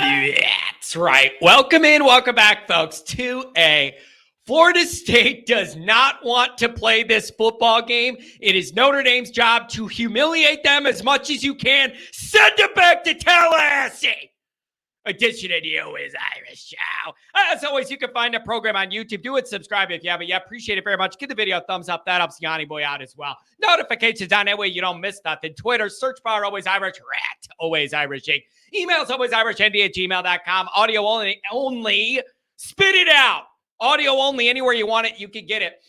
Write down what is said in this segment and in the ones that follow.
That's right. Welcome back, folks, to a Florida State does not want to play this football game. It is Notre Dame's job to humiliate them as much as you can. Send it back to Tallahassee. Edition of the Always Irish Show. As always, you can find the program on YouTube. Do it, subscribe if you haven't yet. Appreciate it very much. Give the video a thumbs up. That helps Yanni Boy out as well. Notifications on that way you don't miss nothing. Twitter, search bar Always Irish, rat Always Irish. Emails alwaysirishnd@gmail.com. Audio only. Spit it out. Audio only. Anywhere you want it, you can get it.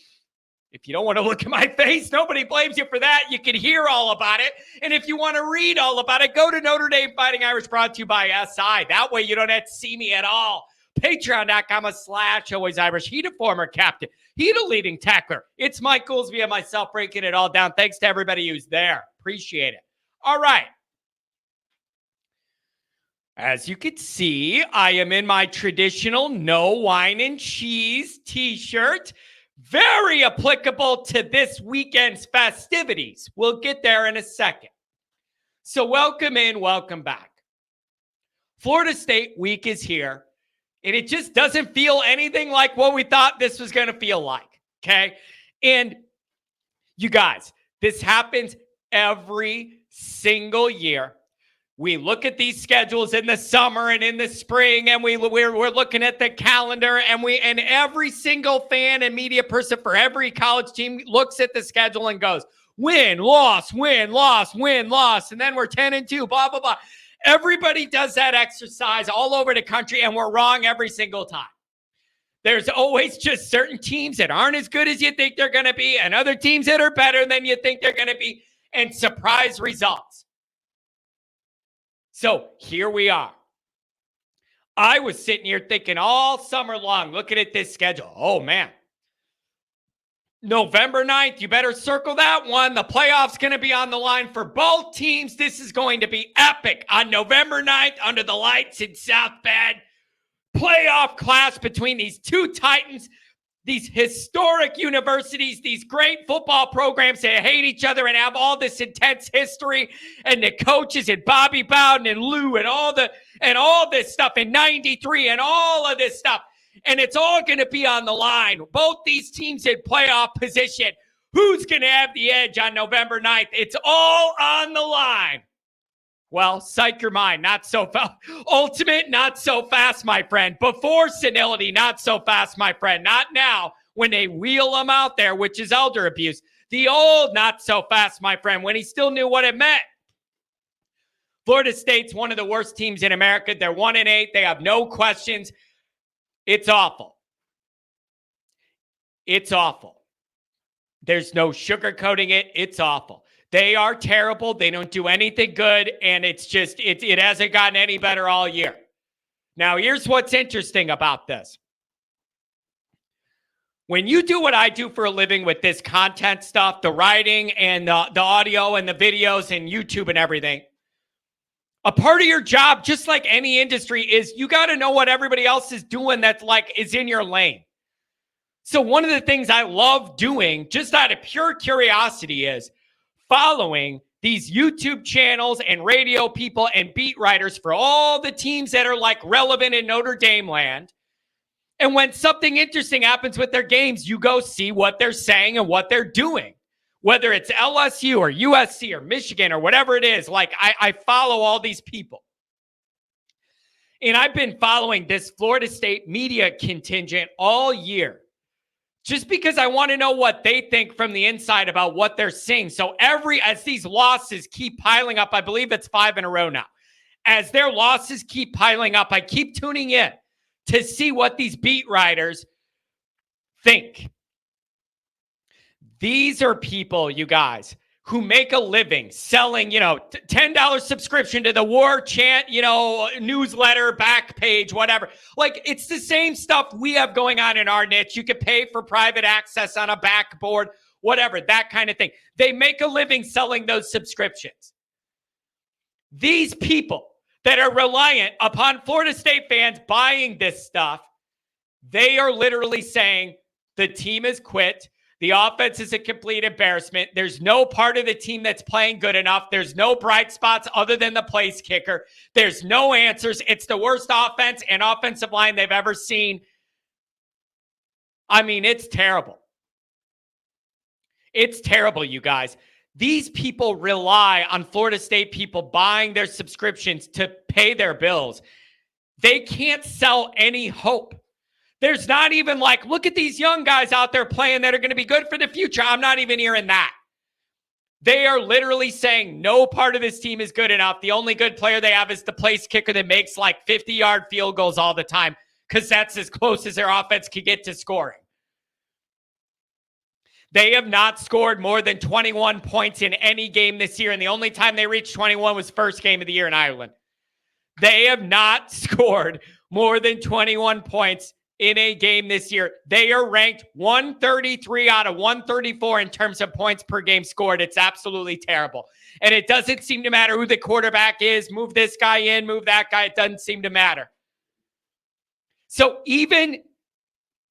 If you don't want to look at my face, nobody blames you for that. You can hear all about it. And if you want to read all about it, go to Notre Dame Fighting Irish, brought to you by SI. That way you don't have to see me at all. Patreon.com/Always Irish. He the former captain. He the leading tackler. It's Mike Goolsby and myself breaking it all down. Thanks to everybody who's there. Appreciate it. All right. As you can see, I am in my traditional no wine and cheese t-shirt. Very applicable to this weekend's festivities. We'll get there in a second. So welcome in, welcome back. Florida State week is here, and it just doesn't feel anything like what we thought this was going to feel like, okay? And you guys, this happens every single year. We look at these schedules in the summer and in the spring, and we're looking at the calendar, and every single fan and media person for every college team looks at the schedule and goes, win, loss, win, loss, win, loss, and then we're 10-2, blah, blah, blah. Everybody does that exercise all over the country, and we're wrong every single time. There's always just certain teams that aren't as good as you think they're going to be, and other teams that are better than you think they're going to be, and surprise results. So here we are. I was sitting here thinking all summer long, looking at this schedule. Oh, man. November 9th, you better circle that one. The playoff's going to be on the line for both teams. This is going to be epic on November 9th under the lights in South Bend. Playoff clash between these two titans, these historic universities, these great football programs that hate each other and have all this intense history, and the coaches and Bobby Bowden and Lou and all this stuff in 93 and all of this stuff. And it's all going to be on the line. Both these teams in playoff position. Who's going to have the edge on November 9th? It's all on the line. Well, psych your mind, not so fast. Ultimate, not so fast, my friend. Before senility, not so fast, my friend. Not now, when they wheel them out there, which is elder abuse. The old, not so fast, my friend, when he still knew what it meant. Florida State's one of the worst teams in America. They're 1-8. They have no questions. It's awful. It's awful. There's no sugarcoating it. It's awful. They are terrible. They don't do anything good, and it's just, it hasn't gotten any better all year. Now, here's what's interesting about this. When you do what I do for a living with this content stuff, the writing and the audio and the videos and YouTube and everything, a part of your job, just like any industry, is you got to know what everybody else is doing that's like is in your lane. So one of the things I love doing, just out of pure curiosity, is following these YouTube channels and radio people and beat writers for all the teams that are like relevant in Notre Dame land. And when something interesting happens with their games, you go see what they're saying and what they're doing. Whether it's LSU or USC or Michigan or whatever it is, like I follow all these people. And I've been following this Florida State media contingent all year, just because I want to know what they think from the inside about what they're seeing. So as these losses keep piling up, I believe it's 5 in a row now. As their losses keep piling up, I keep tuning in to see what these beat writers think. These are people, you guys, who make a living selling, $10 subscription to the War Chant, newsletter, back page, whatever. Like, it's the same stuff we have going on in our niche. You could pay for private access on a backboard, whatever, that kind of thing. They make a living selling those subscriptions. These people that are reliant upon Florida State fans buying this stuff, they are literally saying the team has quit. The offense is a complete embarrassment. There's no part of the team that's playing good enough. There's no bright spots other than the place kicker. There's no answers. It's the worst offense and offensive line they've ever seen. I mean, it's terrible. It's terrible, you guys. These people rely on Florida State people buying their subscriptions to pay their bills. They can't sell any hope. There's not even like, look at these young guys out there playing that are going to be good for the future. I'm not even hearing that. They are literally saying no part of this team is good enough. The only good player they have is the place kicker that makes like 50-yard field goals all the time because that's as close as their offense can get to scoring. They have not scored more than 21 points in any game this year, and the only time they reached 21 was first game of the year in Ireland. They have not scored more than 21 points in a game this year. They are ranked 133 out of 134 in terms of points per game scored. It's absolutely terrible. And it doesn't seem to matter who the quarterback is. Move this guy in, move that guy. It doesn't seem to matter. So even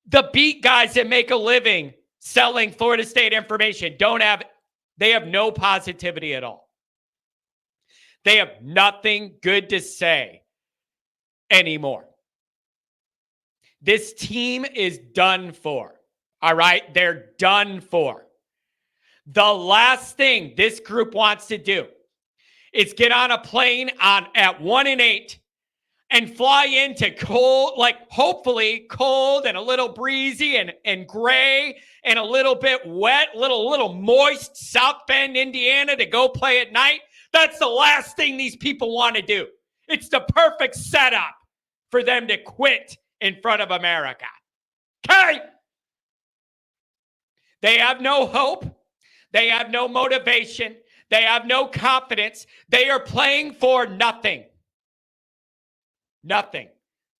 the beat guys that make a living selling Florida State information they have no positivity at all. They have nothing good to say anymore. This team is done for. All right? They're done for. The last thing this group wants to do is get on a plane at 1-8 and fly into cold, like hopefully cold and a little breezy and gray and a little bit wet, little moist South Bend, Indiana to go play at night. That's the last thing these people want to do. It's the perfect setup for them to quit in front of America. Okay? They have no hope. They have no motivation. They have no confidence. They are playing for nothing. Nothing.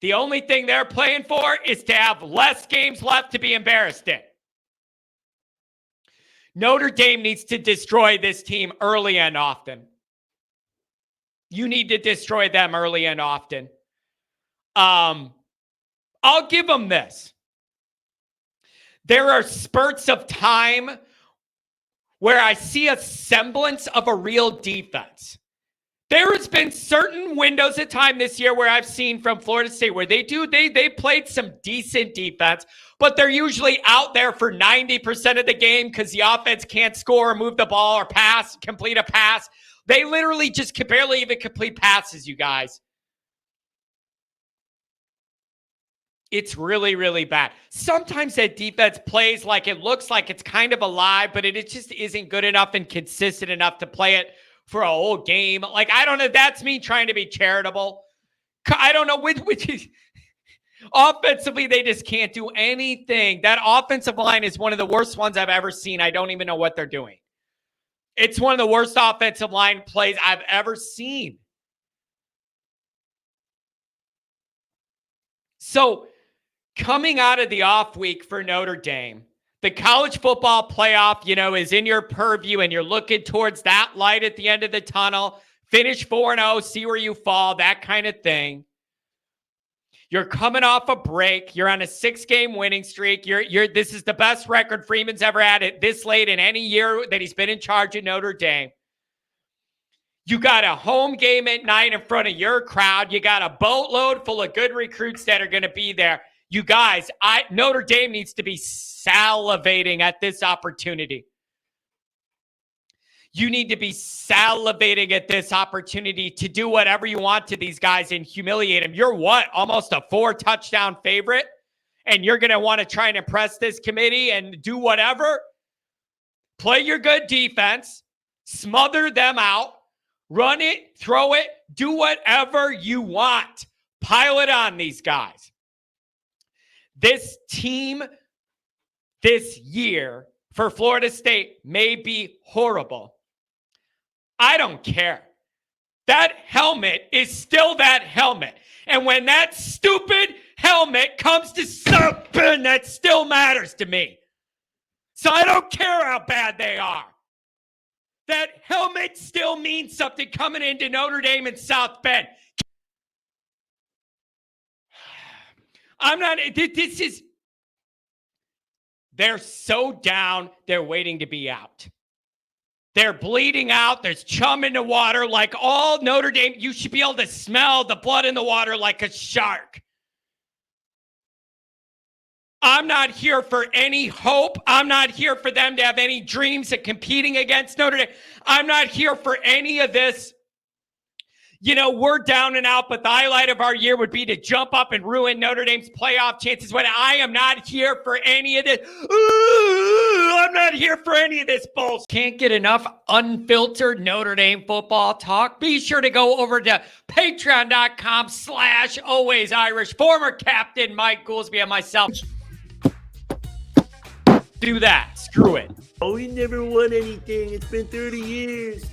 The only thing they're playing for is to have less games left to be embarrassed in. Notre Dame needs to destroy this team early and often. You need to destroy them early and often. I'll give them this. There are spurts of time where I see a semblance of a real defense. There has been certain windows of time this year where I've seen from Florida State where they played some decent defense, but they're usually out there for 90% of the game because the offense can't score or move the ball or complete a pass. They literally just can barely even complete passes, you guys. It's really, really bad. Sometimes that defense plays like it looks like it's kind of alive, but it just isn't good enough and consistent enough to play it for a whole game. Like, I don't know. That's me trying to be charitable. I don't know. Offensively, they just can't do anything. That offensive line is one of the worst ones I've ever seen. I don't even know what they're doing. It's one of the worst offensive line plays I've ever seen. So, coming out of the off week for Notre Dame, the college football playoff, is in your purview and you're looking towards that light at the end of the tunnel. Finish 4-0, see where you fall, that kind of thing. You're coming off a break. You're on a 6-game winning streak. This is the best record Freeman's ever had it this late in any year that he's been in charge of Notre Dame. You got a home game at night in front of your crowd. You got a boatload full of good recruits that are going to be there. You guys, Notre Dame needs to be salivating at this opportunity. You need to be salivating at this opportunity to do whatever you want to these guys and humiliate them. You're what? Almost a 4-touchdown favorite? And you're going to want to try and impress this committee and do whatever? Play your good defense. Smother them out. Run it. Throw it. Do whatever you want. Pile it on these guys. This team this year for Florida State may be horrible. I don't care. That helmet is still that helmet. And when that stupid helmet comes to something that still matters to me. So I don't care how bad they are. That helmet still means something coming into Notre Dame and South Bend. They're so down, they're waiting to be out. They're bleeding out. There's chum in the water. Like all Notre Dame, you should be able to smell the blood in the water like a shark. I'm not here for any hope. I'm not here for them to have any dreams of competing against Notre Dame. I'm not here for any of this. You know, we're down and out, but the highlight of our year would be to jump up and ruin Notre Dame's playoff chances. When I am not here for any of this. I'm not here for any of this bullshit. Can't get enough unfiltered Notre Dame football talk? Be sure to go over to patreon.com/alwaysirish. Former captain Mike Goolsby and myself. Do that. Screw it. Oh, he never won anything. It's been 30 years.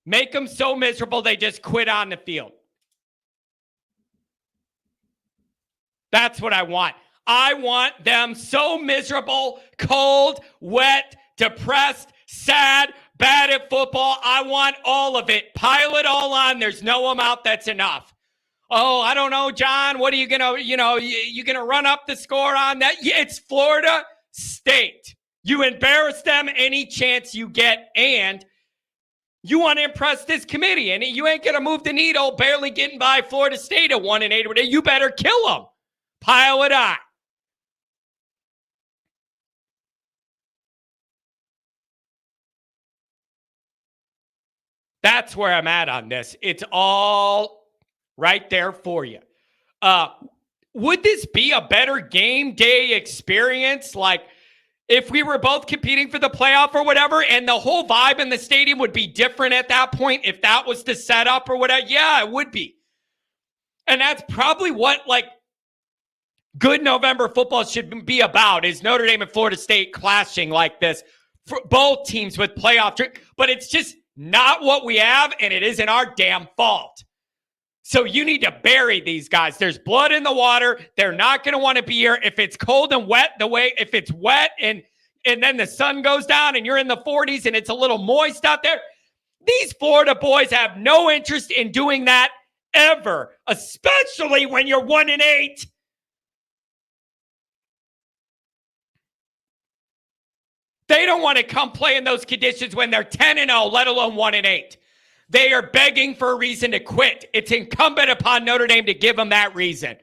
Make them so miserable they just quit on the field. That's what I want. I want them so miserable, cold, wet, depressed, sad, bad at football. I want all of it. Pile it all on. There's no amount that's enough. Oh, I don't know, John. What are you going to, you going to run up the score on that? Yeah, it's Florida State. You embarrass them any chance you get, and you want to impress this committee, and you ain't going to move the needle, barely getting by Florida State at 1-8. You better kill them. Pile it on. That's where I'm at on this. It's all right there for you. Would this be a better game day experience? Like, if we were both competing for the playoff or whatever, and the whole vibe in the stadium would be different at that point, if that was the setup or whatever, yeah, it would be. And that's probably what, like, good November football should be about, is Notre Dame and Florida State clashing like this for both teams with playoff. But it's just not what we have, and it isn't our damn fault. So you need to bury these guys. There's blood in the water. They're not going to want to be here. If it's cold and wet, if it's wet and then the sun goes down and you're in the 40s and it's a little moist out there, these Florida boys have no interest in doing that ever, especially when you're 1-8. They don't want to come play in those conditions when they're 10-0, let alone 1-8. They are begging for a reason to quit. It's incumbent upon Notre Dame to give them that reason.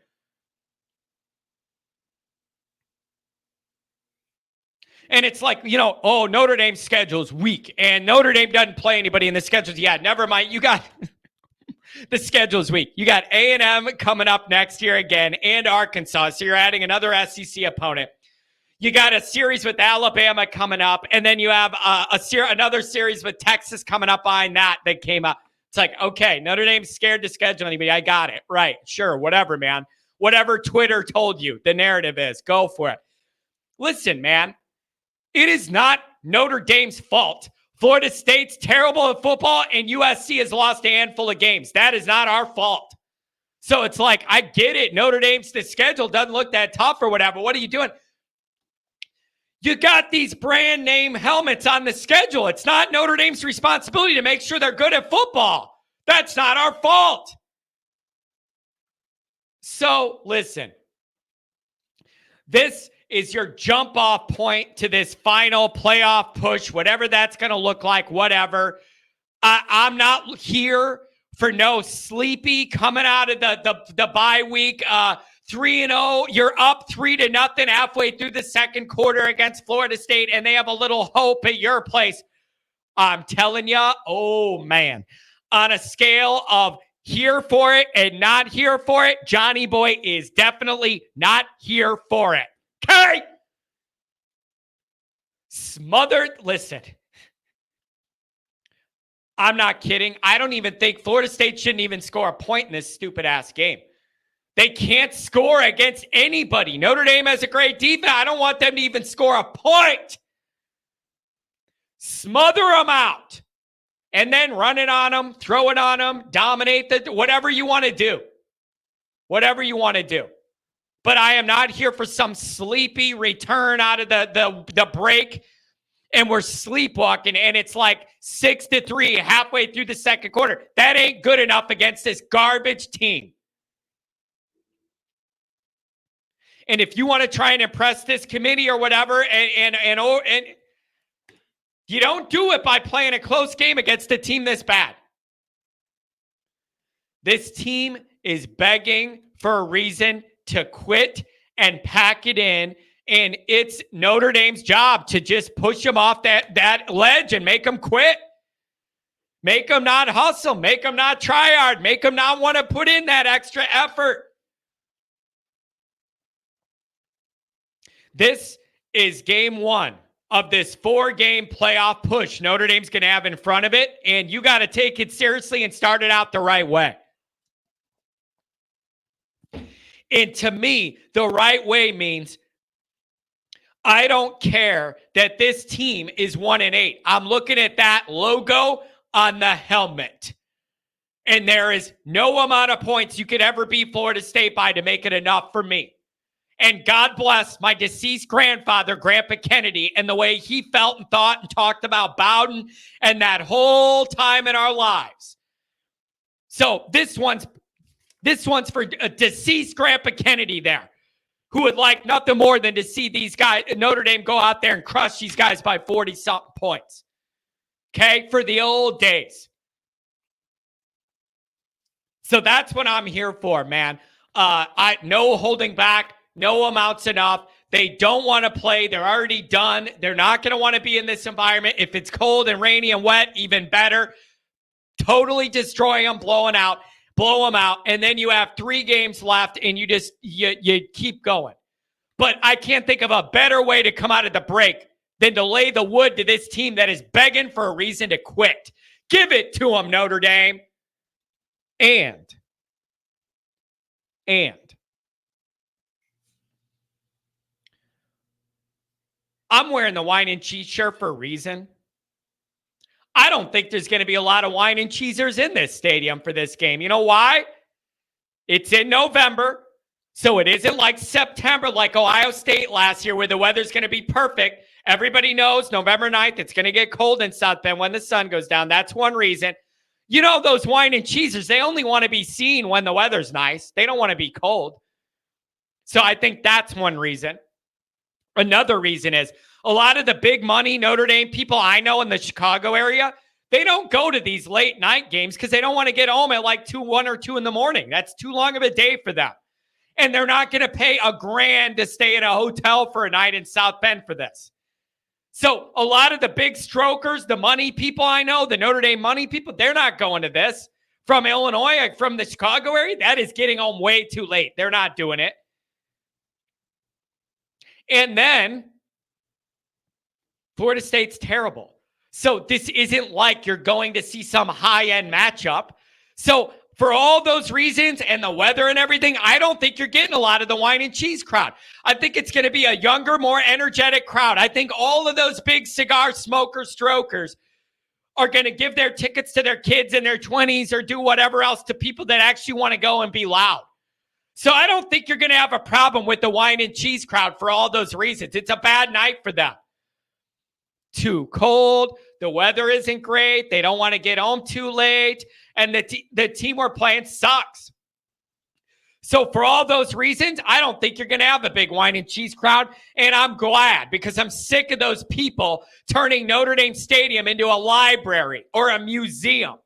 And it's like, oh, Notre Dame's schedule is weak, and Notre Dame doesn't play anybody in the schedules. Yeah, never mind. You got the schedule's weak. You got A&M coming up next year again, and Arkansas. So you're adding another SEC opponent. You got a series with Alabama coming up, and then you have another series with Texas coming up behind that came up. It's like, okay, Notre Dame's scared to schedule anybody. I got it. Right. Sure. Whatever, man. Whatever Twitter told you the narrative is, go for it. Listen, man, it is not Notre Dame's fault. Florida State's terrible at football, and USC has lost a handful of games. That is not our fault. So it's like, I get it. Notre Dame's the schedule doesn't look that tough or whatever. What are you doing? You got these brand name helmets on the schedule. It's not Notre Dame's responsibility to make sure they're good at football. That's not our fault. So listen, this is your jump off point to this final playoff push, whatever that's going to look like, whatever. I'm not here for no sleepy coming out of the bye week. 3-0, you're up 3-0 halfway through the second quarter against Florida State, and they have a little hope at your place. I'm telling you, oh man, on a scale of here for it and not here for it, Johnny Boy is definitely not here for it. Okay? Smothered, listen. I'm not kidding. I don't even think Florida State shouldn't even score a point in this stupid ass game. They can't score against anybody. Notre Dame has a great defense. I don't want them to even score a point. Smother them out. And then run it on them, throw it on them, dominate whatever you want to do. Whatever you want to do. But I am not here for some sleepy return out of the break. And we're sleepwalking, and it's like 6-3 halfway through the second quarter. That ain't good enough against this garbage team. And if you want to try and impress this committee or whatever, and you don't do it by playing a close game against a team this bad. This team is begging for a reason to quit and pack it in. And it's Notre Dame's job to just push them off that ledge and make them quit. Make them not hustle. Make them not try hard. Make them not want to put in that extra effort. This is game one of this 4-game playoff push Notre Dame's going to have in front of it. And you got to take it seriously and start it out the right way. And to me, the right way means I don't care that this team is 1-8. I'm looking at that logo on the helmet. And there is no amount of points you could ever beat Florida State by to make it enough for me. And God bless my deceased grandfather, Grandpa Kennedy, and the way he felt and thought and talked about Bowden and that whole time in our lives. So this one's for a deceased Grandpa Kennedy there, who would like nothing more than to see these guys, Notre Dame, go out there and crush these guys by 40-something points. Okay? For the old days. So that's what I'm here for, man. No holding back. No amounts enough. They don't want to play. They're already done. They're not going to want to be in this environment. If it's cold and rainy and wet, even better. Totally destroy them, blow them out. And then you have 3 games left and you keep going. But I can't think of a better way to come out of the break than to lay the wood to this team that is begging for a reason to quit. Give it to them, Notre Dame. And I'm wearing the wine and cheese shirt for a reason. I don't think there's going to be a lot of wine and cheesers in this stadium for this game. You know why? It's in November, so it isn't like September like Ohio State last year where the weather's going to be perfect. Everybody knows November 9th, it's going to get cold in South Bend when the sun goes down. That's one reason. You know, those wine and cheesers, they only want to be seen when the weather's nice. They don't want to be cold. So I think that's one reason. Another reason is a lot of the big money Notre Dame people I know in the Chicago area, they don't go to these late night games because they don't want to get home at like 1 or 2 in the morning. That's too long of a day for them. And they're not going to pay $1,000 to stay in a hotel for a night in South Bend for this. So a lot of the big strokers, the money people I know, the Notre Dame money people, they're not going to this. From Illinois, from the Chicago area, that is getting home way too late. They're not doing it. And then Florida State's terrible. So this isn't like you're going to see some high-end matchup. So for all those reasons and the weather and everything, I don't think you're getting a lot of the wine and cheese crowd. I think it's going to be a younger, more energetic crowd. I think all of those big cigar smokers, strokers are going to give their tickets to their kids in their 20s or do whatever else to people that actually want to go and be loud. So I don't think you're going to have a problem with the wine and cheese crowd for all those reasons. It's a bad night for them. Too cold. The weather isn't great. They don't want to get home too late. And the team we're playing sucks. So for all those reasons, I don't think you're going to have a big wine and cheese crowd. And I'm glad because I'm sick of those people turning Notre Dame Stadium into a library or a museum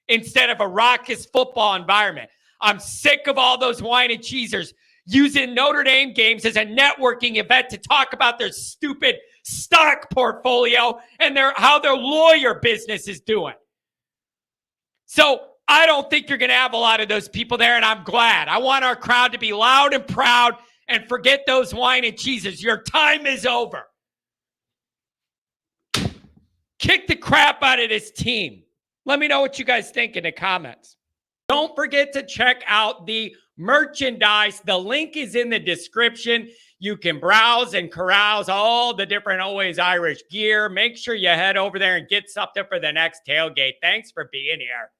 instead of a raucous football environment. I'm sick of all those wine and cheesers using Notre Dame games as a networking event to talk about their stupid stock portfolio and how their lawyer business is doing. So I don't think you're going to have a lot of those people there, and I'm glad. I want our crowd to be loud and proud and forget those wine and cheeses. Your time is over. Kick the crap out of this team. Let me know what you guys think in the comments. Don't forget to check out the merchandise. The link is in the description. You can browse and carouse all the different Always Irish gear. Make sure you head over there and get something for the next tailgate. Thanks for being here.